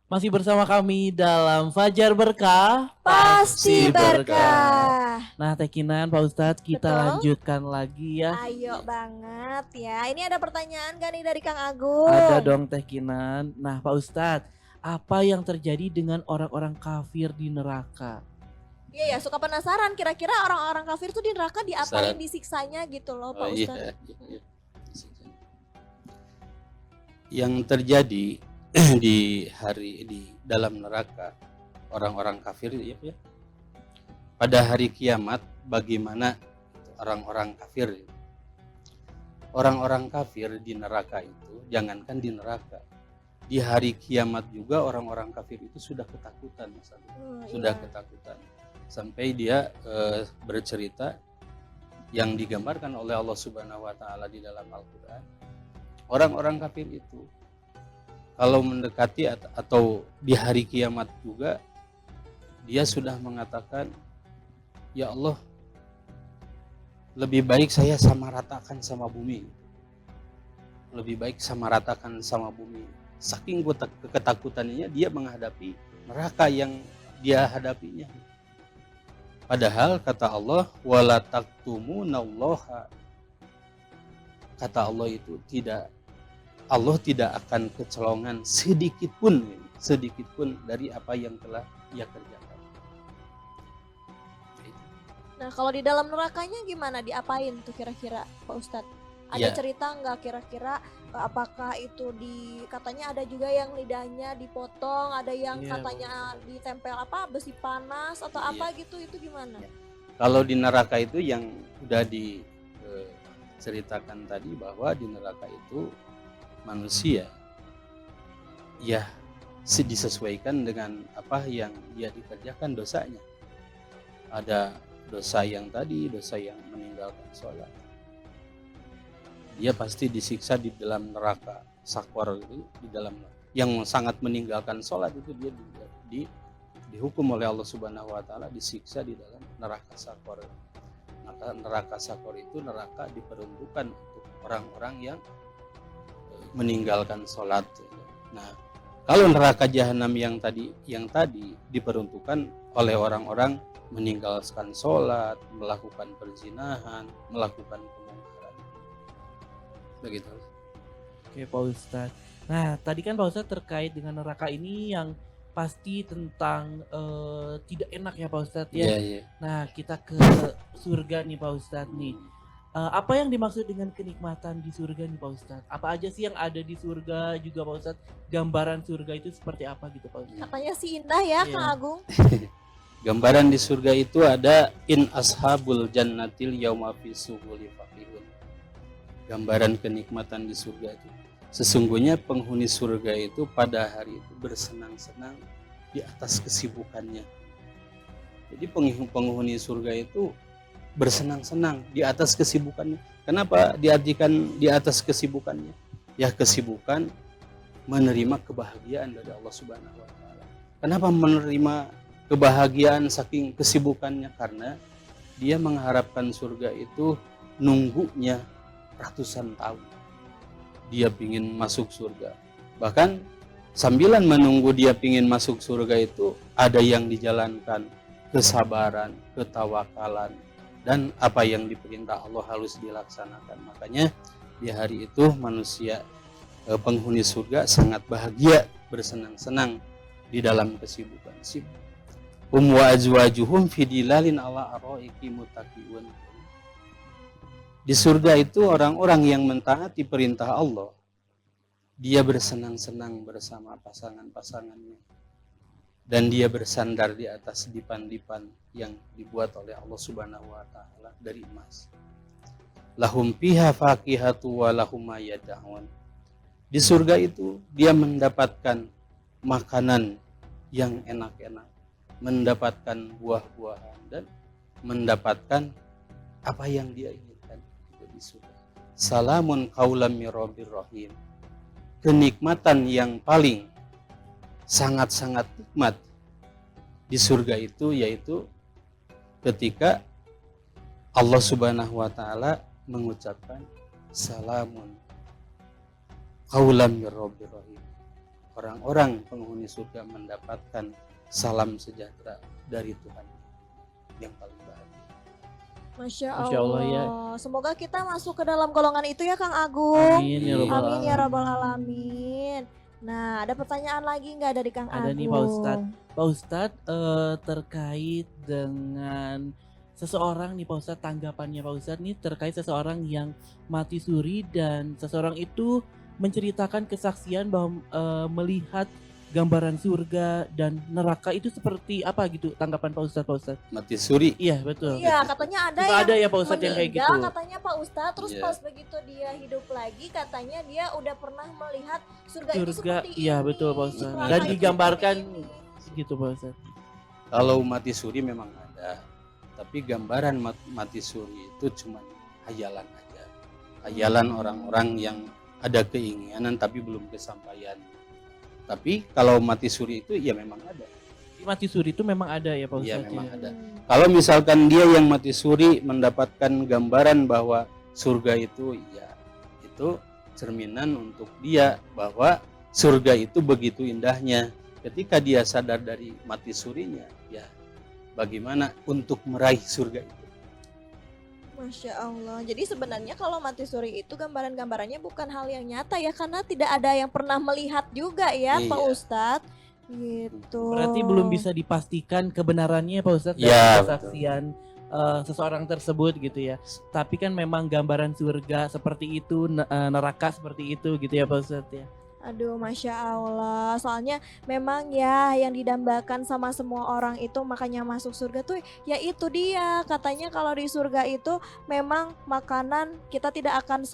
Masih bersama kami dalam Fajar Berkah. Pasti berkah. Nah, Teh Kinan, Pak Ustadz, kita Betul. lanjutkan lagi ya. Ayo banget ya. Ini ada pertanyaan gak nih dari Kang Agung? Ada dong Teh Kinan. Nah, Pak Ustadz, apa yang terjadi dengan orang-orang kafir di neraka? Iya ya, suka penasaran kira-kira orang-orang kafir tuh di neraka diapain, disiksanya gitu loh Pak Ustadz. Iya. Yang terjadi di dalam neraka orang-orang kafir ya, pada hari kiamat bagaimana orang-orang kafir di neraka itu, jangankan di neraka, di hari kiamat juga orang-orang kafir itu sudah ketakutan, ketakutan sampai dia bercerita yang digambarkan oleh Allah Subhanahu wa taala di dalam Al-Qur'an. Orang-orang kafir itu kalau mendekati atau di hari kiamat juga dia sudah mengatakan, ya Allah, lebih baik saya sama ratakan sama bumi. Lebih baik sama ratakan sama bumi. Saking ketakutannya dia menghadapi neraka yang dia hadapinya. Padahal kata Allah, wala taktumunallaha. Kata Allah itu Allah tidak akan kecolongan sedikit pun dari apa yang telah ia kerjakan. Nah kalau di dalam nerakanya gimana, diapain tuh kira-kira Pak Ustadz? Ada cerita nggak kira-kira apakah itu katanya ada juga yang lidahnya dipotong, ada yang katanya ditempel besi panas atau apa gitu, itu gimana? Kalau di neraka itu yang udah diceritakan tadi bahwa di neraka itu manusia ya disesuaikan dengan apa yang dia dikerjakan dosanya. Ada dosa yang meninggalkan sholat, dia pasti disiksa di dalam neraka sakwar itu, di dalam yang sangat meninggalkan sholat itu dia dihukum oleh Allah Subhanahu wa taala, disiksa di dalam neraka sakwar. Maka neraka sakwar itu neraka diperuntukkan untuk orang-orang yang meninggalkan sholat. Nah, kalau neraka jahanam yang tadi diperuntukkan oleh orang-orang meninggalkan sholat, melakukan perzinahan, melakukan kemungkaran. Begitu. Oke Pak Ustadz. Nah, tadi kan Pak Ustadz terkait dengan neraka ini yang pasti tentang tidak enak ya Pak Ustadz ya. Yeah. Nah, kita ke surga nih Pak Ustadz nih. Apa yang dimaksud dengan kenikmatan di surga nih Pak Ustadz? Apa aja sih yang ada di surga juga Pak Ustadz? Gambaran surga itu seperti apa gitu Pak Ustadz? Katanya sih indah ya Kang Agung. Gambaran di surga itu ada in ashabul jannatil yauma fi suhuli faqihun. Gambaran kenikmatan di surga itu. Sesungguhnya penghuni surga itu pada hari itu bersenang-senang di atas kesibukannya. Jadi penghuni surga itu bersenang-senang di atas kesibukannya. Kenapa diartikan di atas kesibukannya? Ya kesibukan menerima kebahagiaan dari Allah Subhanahu wa taala. Kenapa menerima kebahagiaan saking kesibukannya? Karena dia mengharapkan surga itu nunggunya ratusan tahun. Dia ingin masuk surga. Bahkan sambilan menunggu dia ingin masuk surga itu ada yang dijalankan kesabaran, ketawakalan, dan apa yang diperintah Allah harus dilaksanakan. Makanya di hari itu manusia penghuni surga sangat bahagia, bersenang-senang di dalam kesibukan. Wa azwajuhum fi dilalin ala araiki muttaqiun. Di surga itu orang-orang yang mentaati perintah Allah, dia bersenang-senang bersama pasangan-pasangannya. Dan dia bersandar di atas dipan-dipan yang dibuat oleh Allah Subhanahu wa taala dari emas. Lahum fiha faqihatu wa lahum ma yad'un. Di surga itu dia mendapatkan makanan yang enak-enak, mendapatkan buah-buahan, dan mendapatkan apa yang dia inginkan di surga. Salamun qaulam mir rabbir rahim. Kenikmatan yang paling sangat-sangat nikmat di surga itu yaitu ketika Allah Subhanahu wa taala mengucapkan salamun qaulan mir rabbir rahim. orang-orang penghuni surga mendapatkan salam sejahtera dari Tuhan yang paling bahagia. Masya Masya Allah, Allah. ya. Semoga kita masuk ke dalam golongan itu ya Kang Agung. Amin ya rabbal Amin ya alamin. rabbal alamin. Nah, ada pertanyaan lagi nggak dari Kang Ada Agung? nih Pak Ustadz. Pak Ustadz, terkait dengan seseorang nih Pak Ustadz, tanggapannya Pak Ustadz nih terkait seseorang yang mati suri dan seseorang itu menceritakan kesaksian bahwa melihat gambaran surga dan neraka itu seperti apa gitu, tanggapan Pak Ustadz, Pak Ustadz? Mati suri. Iya betul. Iya, katanya ada Suka yang ada ya Pak Ustadz yang kayak meninggal, gitu. katanya Pak Ustadz, terus Iya. pas begitu dia hidup lagi katanya dia udah pernah melihat surga, itu Surga, seperti iya ini, betul Pak Ustadz. neraka Dan itu digambarkan seperti ini. gitu Pak Ustadz. Kalau mati suri memang ada, tapi gambaran mati suri itu cuma hayalan aja. Hayalan orang-orang yang ada keinginan tapi belum kesampaian. Tapi kalau mati suri itu ya memang ada. Di mati suri itu memang ada ya Pak Iya, Ustadz. memang ya. ada. Kalau misalkan dia yang mati suri mendapatkan gambaran bahwa surga itu, ya itu cerminan untuk dia bahwa surga itu begitu indahnya. Ketika dia sadar dari mati surinya, ya bagaimana untuk meraih surga itu. Masya Allah. Jadi sebenarnya kalau mati suri itu gambaran-gambarannya bukan hal yang nyata ya, karena tidak ada yang pernah melihat juga ya Iya. Pak Ustadz. Gitu. Berarti belum bisa dipastikan kebenarannya Pak Ustadz dari Ya, kesaksian seseorang tersebut gitu ya. Tapi kan memang gambaran surga seperti itu, neraka seperti itu gitu ya Pak Ustadz ya. Aduh, Masya Allah. Soalnya memang ya yang didambakan sama semua orang itu makanya masuk surga tuh ya itu dia. Katanya kalau di surga itu memang makanan kita tidak akan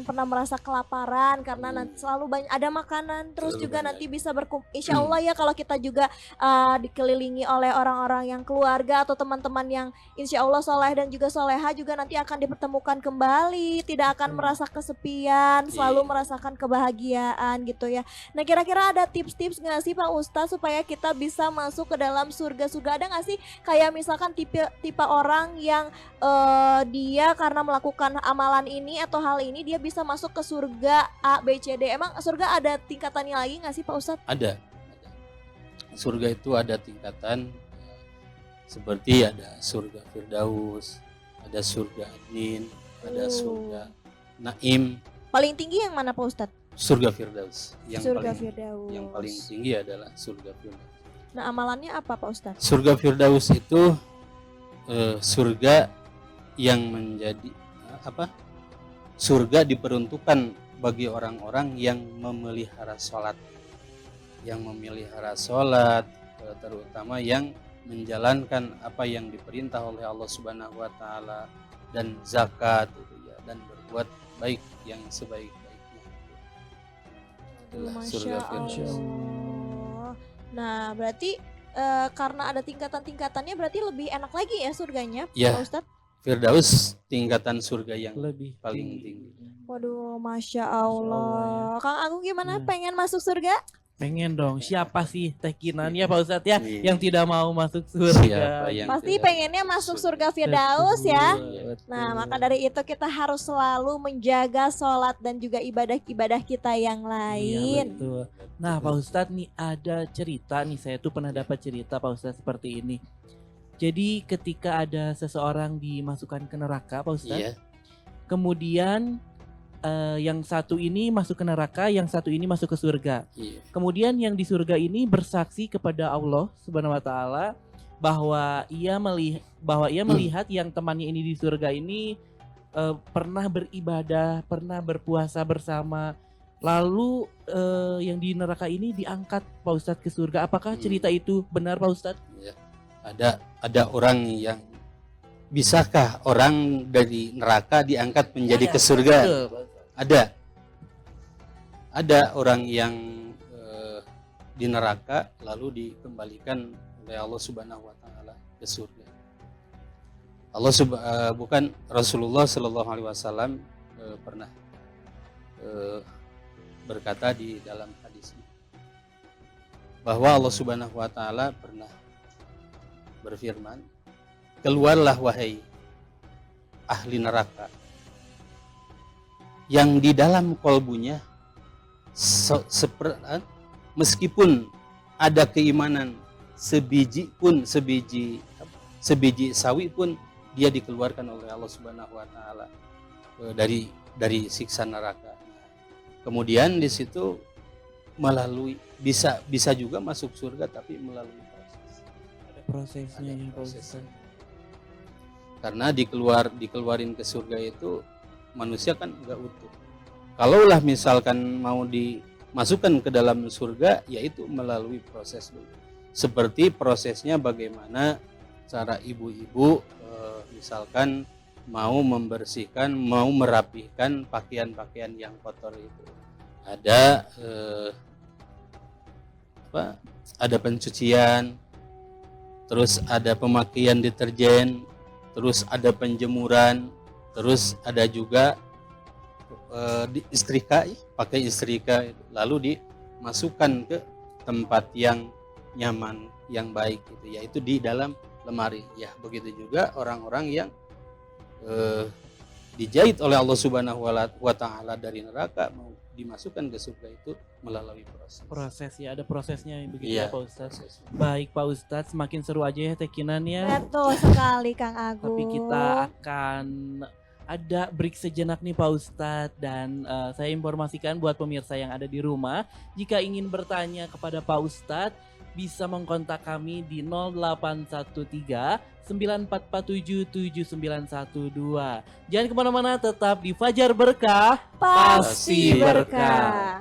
pernah merasa kelaparan karena nanti selalu banyak ada makanan. Terus Selalu juga banyak. nanti bisa Insya Allah ya kalau kita juga dikelilingi oleh orang-orang yang keluarga atau teman-teman yang Insya Allah soleh dan juga soleha juga nanti akan dipertemukan kembali. Tidak akan merasa kesepian, selalu Iya. merasakan kebahagiaan gitu ya. Nah, kira-kira ada tips-tips nggak sih Pak Ustadz supaya kita bisa masuk ke dalam surga-surga? Ada nggak sih kayak misalkan tipe orang yang dia karena melakukan amalan ini atau hal ini dia bisa masuk ke surga A, B, C, D. Emang surga ada tingkatannya lagi nggak sih Pak Ustadz? Ada. Surga itu ada tingkatan, seperti ada surga Firdaus, ada surga Adnin, ada surga Naim. Paling tinggi yang mana Pak Ustadz? Surga Firdaus Surga Firdaus. yang paling tinggi adalah surga Firdaus. Nah, amalannya apa Pak Ustadz? Surga Firdaus itu surga yang menjadi surga diperuntukkan bagi orang-orang yang memelihara sholat, terutama yang menjalankan apa yang diperintah oleh Allah Subhanahu Wa Taala dan zakat gitu ya, dan berbuat baik yang sebaik-baiknya. Itulah surga Masya Firdaus. Allah. Nah, berarti karena ada tingkatan-tingkatannya berarti lebih enak lagi ya surganya Ya. Pak Ustadz? Firdaus tingkatan surga yang Lebih paling tinggi. Waduh, Masya Allah, Allah. Kang Agung gimana? Nah. Pengen masuk surga? pengen dong. Siapa sih Teh Kinan ya Pak Ustadz ya Iya. yang tidak mau masuk surga? Siapa yang Pasti tidak pengennya masuk surga Firdaus ya. Betul. Nah, maka dari itu kita harus selalu menjaga sholat dan juga ibadah-ibadah kita yang Iya, lain. betul. Nah Pak Ustadz nih ada cerita nih, saya tuh pernah dapat cerita Pak Ustadz seperti ini. Jadi ketika ada seseorang dimasukkan ke neraka Pak Ustadz, Iya. kemudian yang satu ini masuk ke neraka, yang satu ini masuk ke surga. Iya. Kemudian yang di surga ini bersaksi kepada Allah Subhanahu wa taala bahwa ia melihat yang temannya ini di surga ini pernah beribadah, pernah berpuasa bersama. Lalu yang di neraka ini diangkat Pak Ustadz ke surga. Apakah cerita itu benar Pak Ustadz? Ya. Ada orang yang, bisakah orang dari neraka diangkat menjadi ke surga? Betul, Pak Ustadz. Ada orang yang di neraka lalu dikembalikan oleh Allah Subhanahu Wa Taala ke surga. Bukan Rasulullah Shallallahu Alaihi Wasallam pernah berkata di dalam hadisnya bahwa Allah Subhanahu Wa Taala pernah berfirman, keluarlah wahai ahli neraka yang di dalam kolbunya meskipun ada keimanan sebiji sawi pun dia dikeluarkan oleh Allah Subhanahu wa taala dari siksa neraka. Kemudian di situ melalui bisa juga masuk surga tapi melalui proses. Ada prosesnya Ada ya Pak prosesnya. Ustadz. Karena dikeluarin ke surga itu manusia kan enggak utuh. Kalaulah misalkan mau dimasukkan ke dalam surga, yaitu melalui proses dulu. Seperti prosesnya bagaimana cara ibu-ibu misalkan mau membersihkan, mau merapihkan pakaian-pakaian yang kotor itu. Ada ada pencucian, terus ada pemakaian deterjen, terus ada penjemuran, terus ada juga istrika, pakai istrika, lalu dimasukkan ke tempat yang nyaman, yang baik gitu, yaitu di dalam lemari. Ya, begitu juga orang-orang yang dijahit oleh Allah Subhanahu wa taala dari neraka mau dimasukkan ke surga itu melalui proses. Ya, ada prosesnya begitu Iya, ya Pak Ustadz. proses. Baik Pak Ustadz, semakin seru aja ya Teh Kinan ya. Betul sekali Kang Agung. Tapi kita akan ada break sejenak nih Pak Ustadz, dan saya informasikan buat pemirsa yang ada di rumah, jika ingin bertanya kepada Pak Ustadz bisa mengkontak kami di 0813 9447 7912. Jangan kemana-mana, tetap di Fajar Berkah Pasti Pasti berkah.